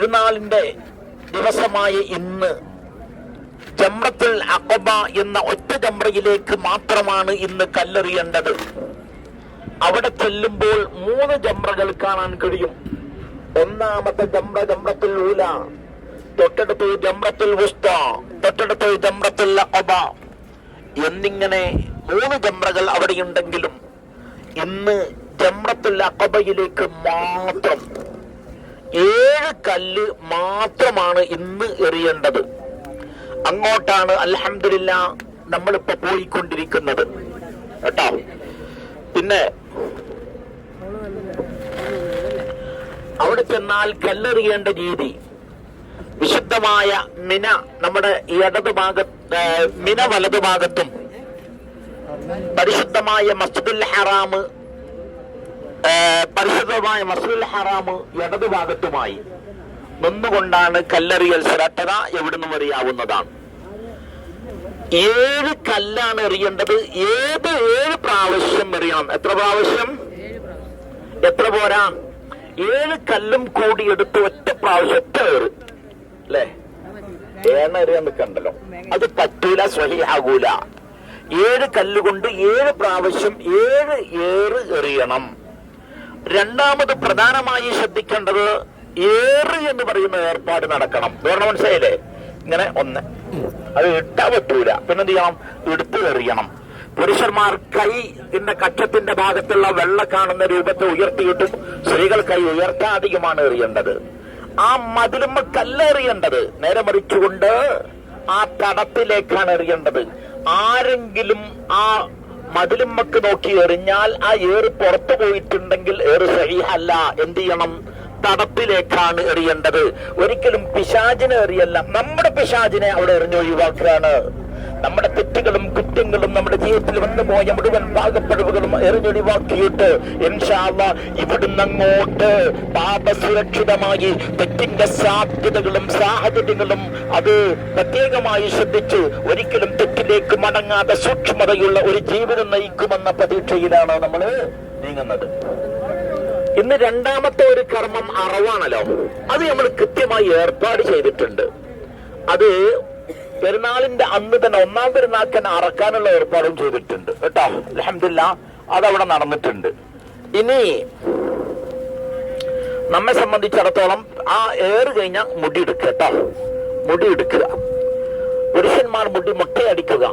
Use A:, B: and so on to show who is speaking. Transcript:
A: പെരുന്നാളിന്റെ ദിവസമായ ഇന്ന് ജംറത്തുൽ അഖബ എന്ന ഒറ്റ ജംറയിലേക്ക് മാത്രമാണ് ഇന്ന് കല്ലെറിയേണ്ടത്. അവിടെ ചെല്ലുമ്പോൾ 3 ജംറകൾ കാണാൻ കഴിയും. ഒന്നാമത്തെ ജംറത്തുൽ ഊല, തൊട്ടടുത്ത് ജംറത്തുൽ വുസ്ത, തൊട്ടടുത്ത് ജംറത്തുൽ അഖബ എന്നിങ്ങനെ 3 ജംറകൾ അവിടെയുണ്ടെങ്കിലും ഇന്ന് ജംറത്തുൽ അഖബയിലേക്ക് മാത്രം 7 കല്ല് മാത്രമാണ് ഇന്ന് എറിയേണ്ടത്. അങ്ങോട്ടാണ് അൽഹംദുലില്ലാഹ് നമ്മളിപ്പോ പോയിക്കൊണ്ടിരിക്കുന്നത് കേട്ടോ. പിന്നെ അവിടെ ചെന്നാൽ കല്ലെറിയേണ്ട രീതി വിശുദ്ധമായ മിന നമ്മുടെ ഇടത് മിന വലതു ഭാഗത്തും പരിശുദ്ധമായ മസ്ജിദുൽ ഹറാം ഇടതു ഭാഗത്തുമായി നിന്നുകൊണ്ടാണ് കല്ലെറിയൽ ശ്രദ്ധ എവിടുന്നും എറിയാവുന്നതാണ്. 7 കല്ലാണ് എറിയേണ്ടത്. 7 പ്രാവശ്യം എറിയണം. എത്ര പ്രാവശ്യം? എത്ര പോരാ? 7 കല്ലും കൂടി എടുത്ത് ഒറ്റ പ്രാവശ്യം ഒറ്റ ഏറ് അല്ലേ? എറിയാൻ നിൽക്കണ്ടല്ലോ, അത് പറ്റൂല, സ്വഹിയാകൂല. 7 കല്ലുകൊണ്ട് 7 പ്രാവശ്യം 7 ഏറ് എറിയണം. രണ്ടാമത് പ്രധാനമായി ശ്രദ്ധിക്കേണ്ടത് ഏറ് എന്ന് പറയുന്ന ഏർപ്പാട് നടക്കണം. വേണം, മനസ്സിലായില്ലേ? ഇങ്ങനെ ഒന്ന് അത് ഇട്ടാ പറ്റൂല, പിന്നെന്ത് ചെയ്യണം? എടുത്ത് എറിയണം. പുരുഷന്മാർ കൈന്റെ കക്ഷത്തിന്റെ ഭാഗത്തുള്ള വെള്ള കാണുന്ന രൂപത്തെ ഉയർത്തിയിട്ടും സ്ത്രീകൾ കൈ ഉയർത്താതെയുമാണ് എറിയേണ്ടത്. ആ മതിലുമ്മ കല്ലെറിയേണ്ടത് നേരെ മറിച്ചുകൊണ്ട് ആ തടത്തിലേക്കാണ് എറിയേണ്ടത്. ആരെങ്കിലും ആ മതിലുമ്മക്ക് നോക്കി എറിഞ്ഞാൽ ആ ഏറ് പുറത്തു പോയിട്ടുണ്ടെങ്കിൽ ഏറ് സഹീഹല്ല. എന്ത് ചെയ്യണം? തടത്തിലേക്കാണ് എറിയേണ്ടത്. ഒരിക്കലും പിശാചിനെ എറിയല്ല, നമ്മുടെ പിശാചിനെ അവിടെ എറിഞ്ഞൊഴിവാക്കുകയാണ്. നമ്മുടെ തെറ്റുകളും കുറ്റങ്ങളും നമ്മുടെ ജീവിതത്തിൽ വന്നു പോയ മുഴുവൻ പാകപ്പെടുവുകളും എറിഞ്ഞൊഴിവാക്കിയിട്ട് ഇൻഷാ അല്ലാഹ് ഇവിടുന്ന് അങ്ങോട്ട് പാപസുരക്ഷിതമായി തെറ്റിന്റെ സാധ്യതകളും സാഹചര്യങ്ങളും അത് പ്രത്യേകമായി ശ്രദ്ധിച്ച് ഒരിക്കലും തെറ്റിലേക്ക് മടങ്ങാതെ സൂക്ഷ്മതയുള്ള ഒരു ജീവിതം നയിക്കുമെന്ന പ്രതീക്ഷയിലാണ് നമ്മൾ നീങ്ങുന്നത്. ഇന്ന് രണ്ടാമത്തെ ഒരു കർമ്മം അറവാണല്ലോ. അത് നമ്മൾ കൃത്യമായി ഏർപ്പാട് ചെയ്തിട്ടുണ്ട്. അത് പെരുന്നാളിന്റെ അന്ന് തന്നെ, 1-ാം പെരുന്നാൾക്ക് തന്നെ അറക്കാനുള്ള ഏർപ്പാടും ചെയ്തിട്ടുണ്ട് കേട്ടോ. അൽഹംദുലില്ലാഹ് അതവിടെ നടന്നിട്ടുണ്ട്. ഇനി നമ്മെ സംബന്ധിച്ചിടത്തോളം ആ ഏറ് കഴിഞ്ഞാൽ മുടി എടുക്കുക കേട്ടോ. മുടി എടുക്കുക. പുരുഷന്മാർ മുടി മുട്ടയടിക്കുക.